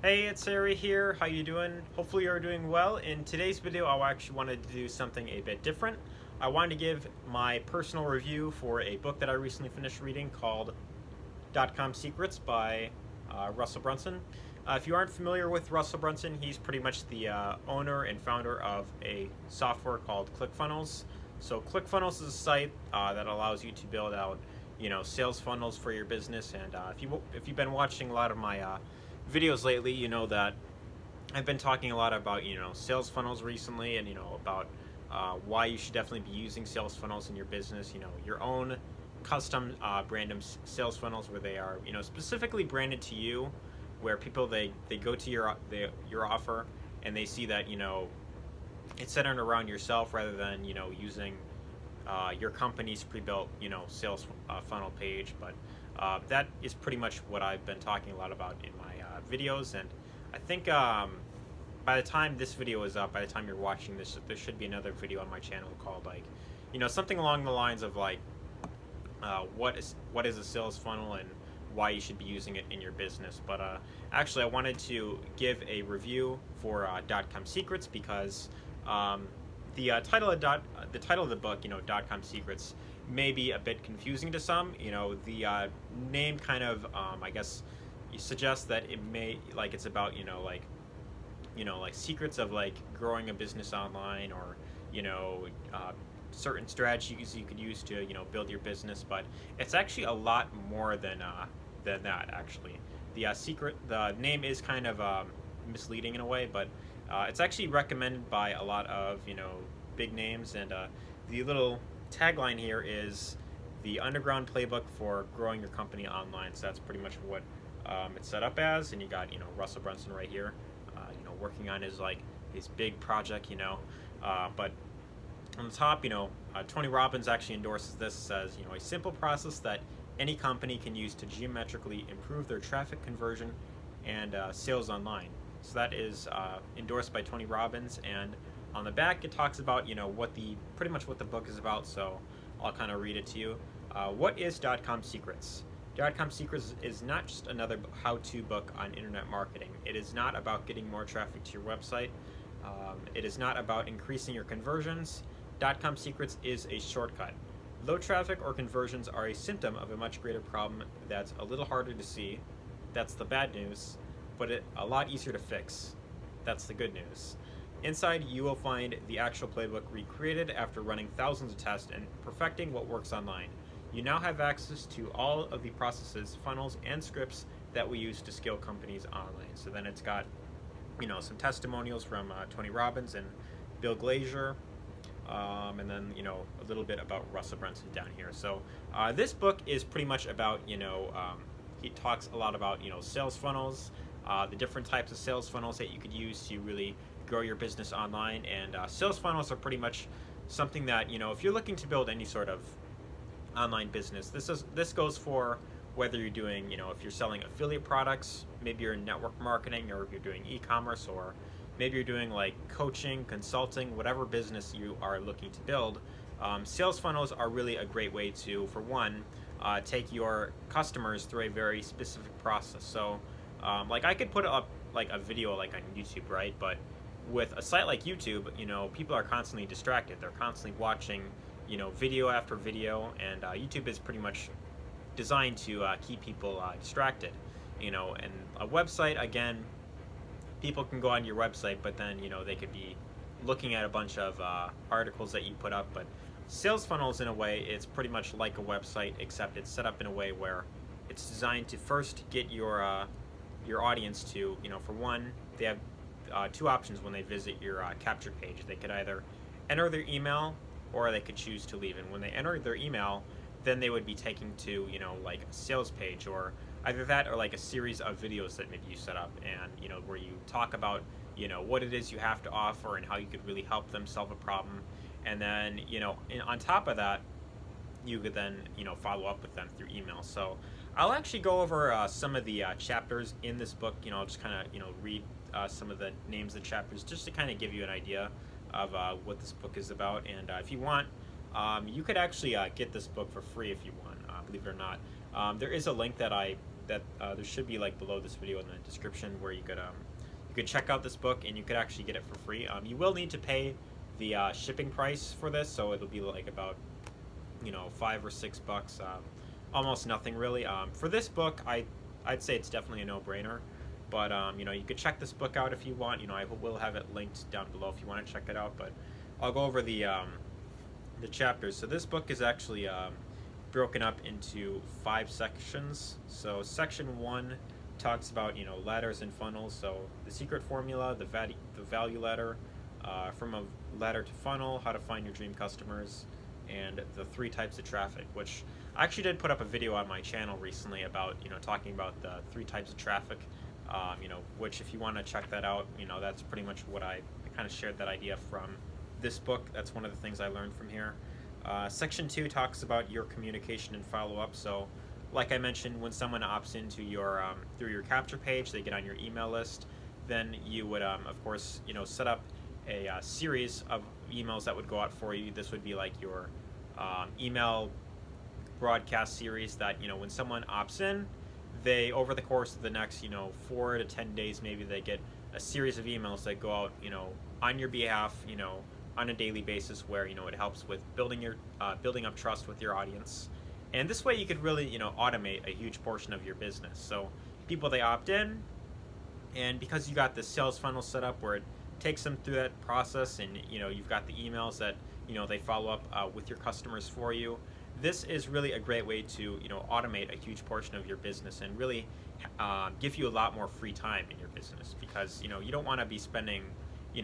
Hey, it's Ari here. How you doing? Hopefully you're doing well. In today's video, I actually wanted to do something a bit different. I wanted to give my personal review for a book that I recently finished reading called .com Secrets by Russell Brunson. If you aren't familiar with Russell Brunson, he's pretty much the owner and founder of a software called ClickFunnels. So ClickFunnels is a site that allows you to build out, sales funnels for your business. And if you've been watching a lot of my videos lately, you know that I've been talking a lot about sales funnels recently, and about why you should definitely be using sales funnels in your business. Your own custom random sales funnels where they are specifically branded to you, where people they go to your offer and they see that it's centered around yourself rather than using your company's pre-built sales funnel page. But that is pretty much what I've been talking a lot about in my videos. And I think by the time this video is up, by the time you're watching this, there should be another video on my channel called something along the lines of what is a sales funnel and why you should be using it in your business. But actually, I wanted to give a review for .com Secrets because the title of the book, .com Secrets, may be a bit confusing to some. The name kind of, I guess, suggests that it may it's about secrets of growing a business online, or certain strategies you could use to build your business. But it's actually a lot more than that. Actually, the name is kind of misleading in a way, but it's actually recommended by a lot of big names. And the little tagline here is the underground playbook for growing your company online. So that's pretty much what it's set up as. And you got Russell Brunson right here, working on his big project. But on the top, Tony Robbins actually endorses this. Says a simple process that any company can use to geometrically improve their traffic conversion and sales online. So that is endorsed by Tony Robbins. And on the back, it talks about pretty much what the book is about. So I'll kind of read it to you. What is .com Secrets? .com Secrets is not just another how-to book on internet marketing. It is not about getting more traffic to your website. It is not about increasing your conversions. .com Secrets is a shortcut. Low traffic or conversions are a symptom of a much greater problem that's a little harder to see. That's the bad news, but a lot easier to fix. That's the good news. Inside, you will find the actual playbook recreated after running thousands of tests and perfecting what works online. You now have access to all of the processes, funnels, and scripts that we use to scale companies online. So then it's got, some testimonials from Tony Robbins and Bill Glazier, and then a little bit about Russell Brunson down here. So this book is pretty much about he talks a lot about sales funnels, the different types of sales funnels that you could use to really grow your business online. And sales funnels are pretty much something that if you're looking to build any sort of online business, this goes for whether you're doing if you're selling affiliate products, maybe you're in network marketing, or if you're doing e-commerce, or maybe you're doing coaching, consulting, whatever business you are looking to build. Sales funnels are really a great way to, for one, take your customers through a very specific process. So I could put up a video on YouTube, right? But with a site like YouTube, people are constantly distracted. They're constantly watching video after video, and YouTube is pretty much designed to keep people distracted. And a website, again, people can go on your website, but then they could be looking at a bunch of articles that you put up. But sales funnels, in a way, it's pretty much like a website, except it's set up in a way where it's designed to first get your audience to, for one, they have two options when they visit your capture page. They could either enter their email, or they could choose to leave. And when they enter their email, then they would be taken to a sales page, or either that, or a series of videos that maybe you set up, and where you talk about what it is you have to offer and how you could really help them solve a problem. And then on top of that, you could then follow up with them through email. So I'll actually go over some of the chapters in this book. I'll just kind of read some of the names of the chapters just to kind of give you an idea of what this book is about. And if you want, you could actually get this book for free if you want, believe it or not. There is a link that that there should be like below this video in the description where you could check out this book and you could actually get it for free. You will need to pay the shipping price for this, so it'll be like about $5 or $6, almost nothing really. For this book, I'd say it's definitely a no-brainer. But you could check this book out if you want. I will have it linked down below if you want to check it out. But I'll go over the chapters. So this book is actually broken up into 5 sections. So section 1 talks about ladders and funnels. So the secret formula, the value ladder, from a ladder to funnel, how to find your dream customers, and the 3 types of traffic, which I actually did put up a video on my channel recently about talking about the 3 types of traffic. Which if you want to check that out, that's pretty much what I kind of shared that idea from this book. That's one of the things I learned from here. Section 2 talks about your communication and follow-up. So like I mentioned, when someone opts into your through your capture page, they get on your email list, then you would of course set up a series of emails that would go out for you. This would be like your email broadcast series that when someone opts in, they, over the course of the next 4 to 10 days, maybe they get a series of emails that go out on your behalf on a daily basis, where it helps with building up trust with your audience. And this way you could really automate a huge portion of your business. So people, they opt in, and because you got the sales funnel set up where it takes them through that process, and you've got the emails that they follow up with your customers for you. This is really a great way to automate a huge portion of your business and really give you a lot more free time in your business, because you don't want to be spending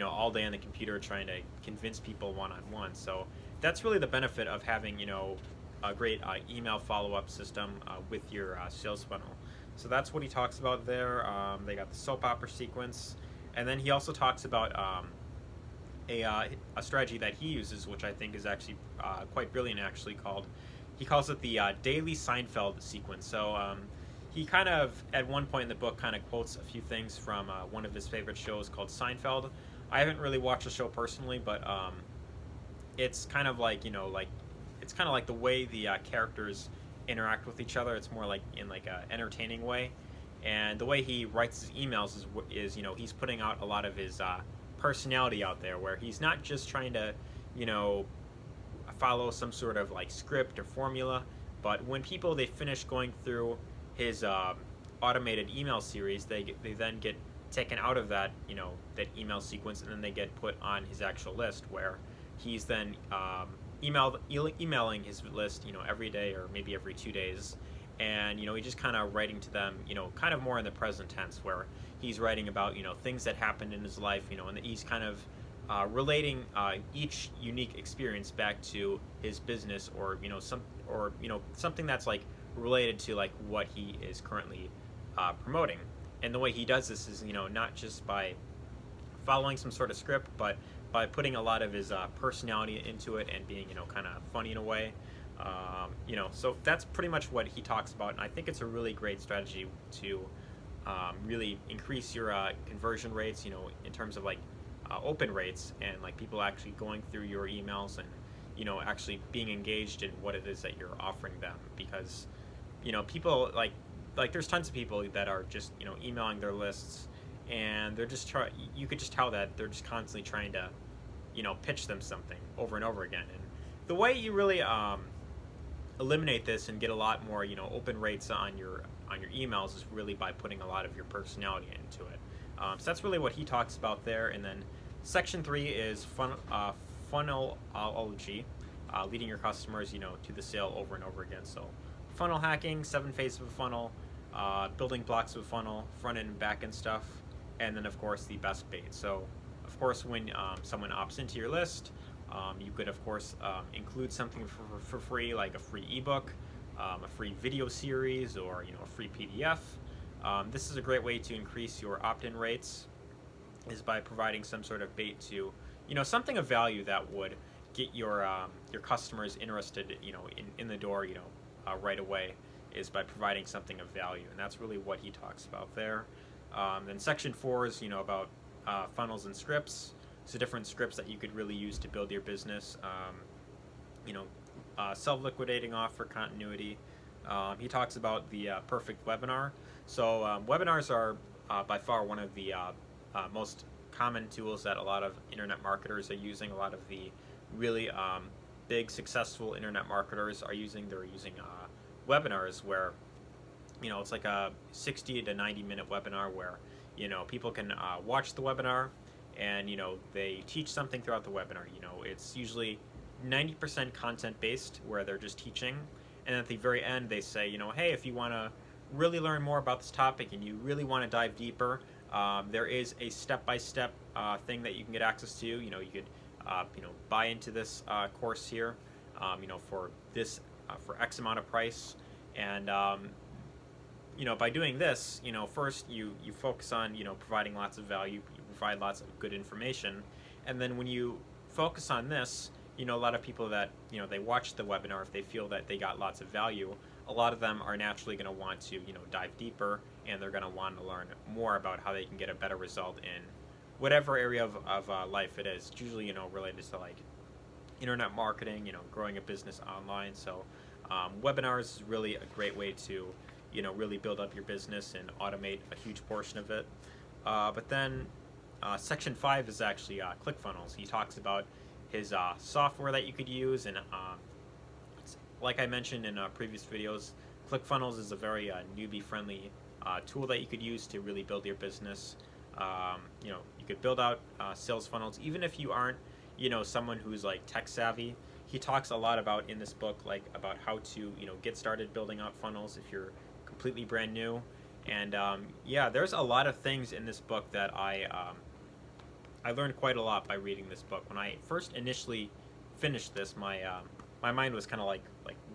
all day on the computer trying to convince people one-on-one. So that's really the benefit of having a great email follow-up system with your sales funnel. So that's what he talks about there. They got the soap opera sequence, and then he also talks about a strategy that he uses, which I think is actually quite brilliant. Actually, he calls it the daily Seinfeld sequence. So he kind of, at one point in the book, kind of quotes a few things from one of his favorite shows called Seinfeld. I haven't really watched the show personally, but it's kind of like it's kind of like the way the characters interact with each other. It's more like in like a entertaining way, and the way he writes his emails is he's putting out a lot of his personality out there, where he's not just trying to follow some sort of like script or formula, but when people, they finish going through his automated email series, they then get taken out of that that email sequence, and then they get put on his actual list, where he's then emailing his list every day or maybe every 2 days, and he's just kind of writing to them kind of more in the present tense, where he's writing about things that happened in his life, and he's kind of relating each unique experience back to his business, or something that's like related to like what he is currently promoting. And the way he does this is not just by following some sort of script, but by putting a lot of his personality into it and being kind of funny in a way. So that's pretty much what he talks about, and I think it's a really great strategy to really increase your conversion rates, in terms of like open rates, and like people actually going through your emails and actually being engaged in what it is that you're offering them. Because people like there's tons of people that are just emailing their lists, and they're just you could just tell that they're just constantly trying to pitch them something over and over again. And the way you really eliminate this and get a lot more open rates on your emails is really by putting a lot of your personality into it. So that's really what he talks about there. And then section 3 is funnelology, leading your customers to the sale over and over again. So funnel hacking, 7 phases of a funnel, building blocks of a funnel, front end and back end stuff, and then of course the best bait. So of course when someone opts into your list, you could of course include something for free, like a free ebook, a free video series, or a free PDF. This is a great way to increase your opt-in rates, is by providing some sort of bait to something of value that would get your customers interested in the door right away, is by providing something of value. And that's really what he talks about there. Then section 4 is about funnels and scripts. So different scripts that you could really use to build your business. Self-liquidating offer, continuity, He talks about the perfect webinar. So webinars are by far one of the most common tools that a lot of internet marketers are using. A lot of the really big successful internet marketers are using. They're using webinars where it's like a 60 to 90-minute webinar where people can watch the webinar, and they teach something throughout the webinar. It's usually 90% content based where they're just teaching, and at the very end they say, hey, if you want to really learn more about this topic and you really want to dive deeper, there is a step-by-step thing that you can get access to. You could buy into this course here, for this for X amount of price, and by doing this, first you focus on providing lots of value, you provide lots of good information, and then when you focus on this, a lot of people that they watch the webinar, if they feel that they got lots of value, a lot of them are naturally going to want to dive deeper, and they're going to want to learn more about how they can get a better result in whatever area of life it is. It's usually related to like internet marketing, growing a business online. So webinars is really a great way to really build up your business and automate a huge portion of it. But then section 5 is actually ClickFunnels. He talks about his software that you could use, and like I mentioned in previous videos, ClickFunnels is a very newbie-friendly tool that you could use to really build your business. You could build out sales funnels, even if you aren't, someone who's like tech savvy. He talks a lot about in this book, like about how to, get started building out funnels if you're completely brand new. And yeah, there's a lot of things in this book that I learned quite a lot by reading this book. When I first initially finished this, my mind was kind of like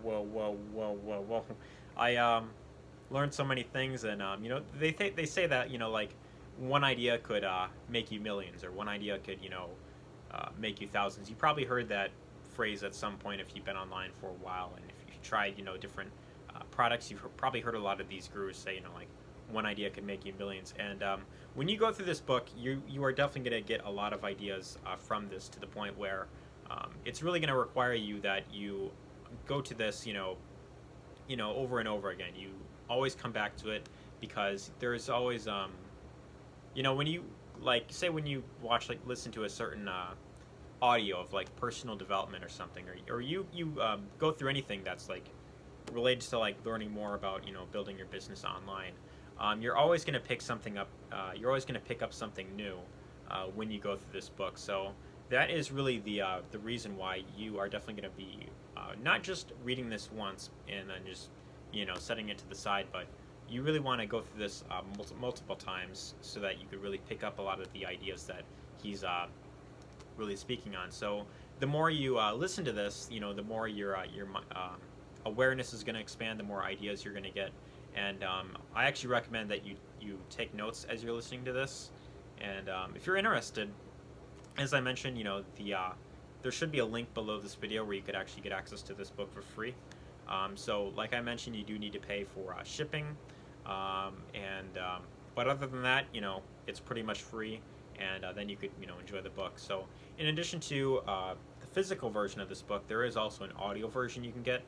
whoa. I learned so many things, and they say that like one idea could make you millions, or one idea could make you thousands. You probably heard that phrase at some point if you've been online for a while, and if you've tried different products, you've probably heard a lot of these gurus say like one idea could make you millions. And when you go through this book, you are definitely going to get a lot of ideas from this, to the point where it's really going to require you that you go to this over and over again. You always come back to it, because there's always when you say when you watch, listen to a certain audio of like personal development or something, or you go through anything that's like related to like learning more about building your business online, you're always going to pick something up. You're always going to pick up something new when you go through this book. So that is really the reason why you are definitely going to be not just reading this once and then just setting it to the side, but you really want to go through this multiple times, so that you could really pick up a lot of the ideas that he's really speaking on. So the more you listen to this, the more your awareness is going to expand, the more ideas you're going to get. And I actually recommend that you take notes as you're listening to this. And if you're interested, as I mentioned, there should be a link below this video where you could actually get access to this book for free. So like I mentioned, you do need to pay for shipping, but other than that, it's pretty much free, and then you could enjoy the book. So in addition to the physical version of this book, there is also an audio version you can get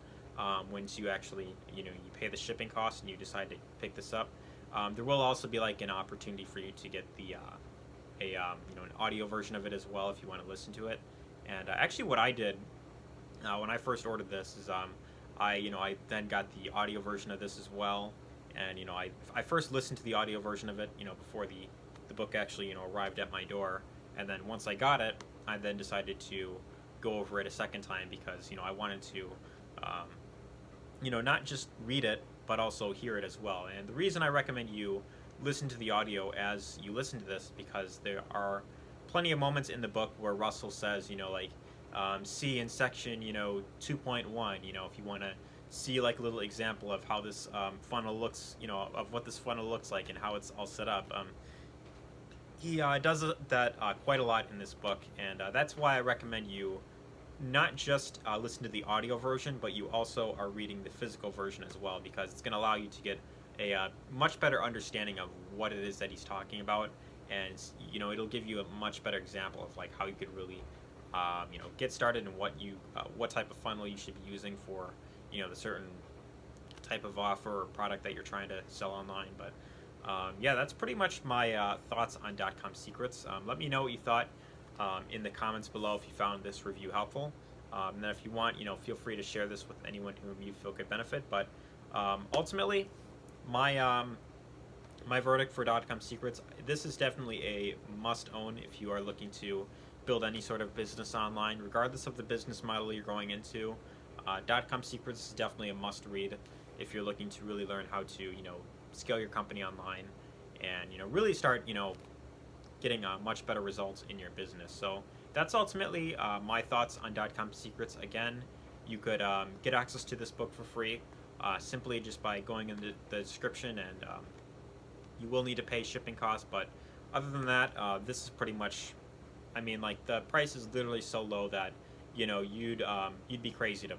once you actually you pay the shipping cost and you decide to pick this up. There will also be like an opportunity for you to get the an audio version of it as well if you want to listen to it. And actually, what I did when I first ordered this is I then got the audio version of this as well. And I first listened to the audio version of it before the book actually arrived at my door. And then once I got it, I then decided to go over it a second time, because I wanted to not just read it but also hear it as well. And the reason I recommend you listen to the audio as you listen to this, because there are plenty of moments in the book where Russell says see in section 2.1, if you want to see like a little example of how this funnel looks, of what this funnel looks like and how it's all set up. He does that quite a lot in this book, and that's why I recommend you not just listen to the audio version, but you also are reading the physical version as well, because it's going to allow you to get a much better understanding of what it is that he's talking about, and it'll give you a much better example of like how you could really get started, and what type of funnel you should be using for the certain type of offer or product that you're trying to sell online. But yeah, that's pretty much my thoughts on .com secrets. Let me know what you thought in the comments below if you found this review helpful. And then if you want, feel free to share this with anyone whom you feel could benefit. But ultimately, my my verdict for .com secrets, this is definitely a must-own if you are looking to build any sort of business online, regardless of the business model you're going into. .com secrets is definitely a must-read if you're looking to really learn how to, scale your company online and, really start, getting much better results in your business. So that's ultimately my thoughts on .com secrets. Again, you could get access to this book for free simply just by going in the description, and you will need to pay shipping costs. But other than that, this is pretty much, I mean, like, the price is literally so low that you'd be crazy to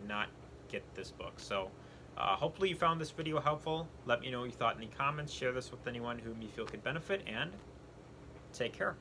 not get this book. So hopefully you found this video helpful. Let me know what you thought in the comments. Share this with anyone whom you feel could benefit, and take care.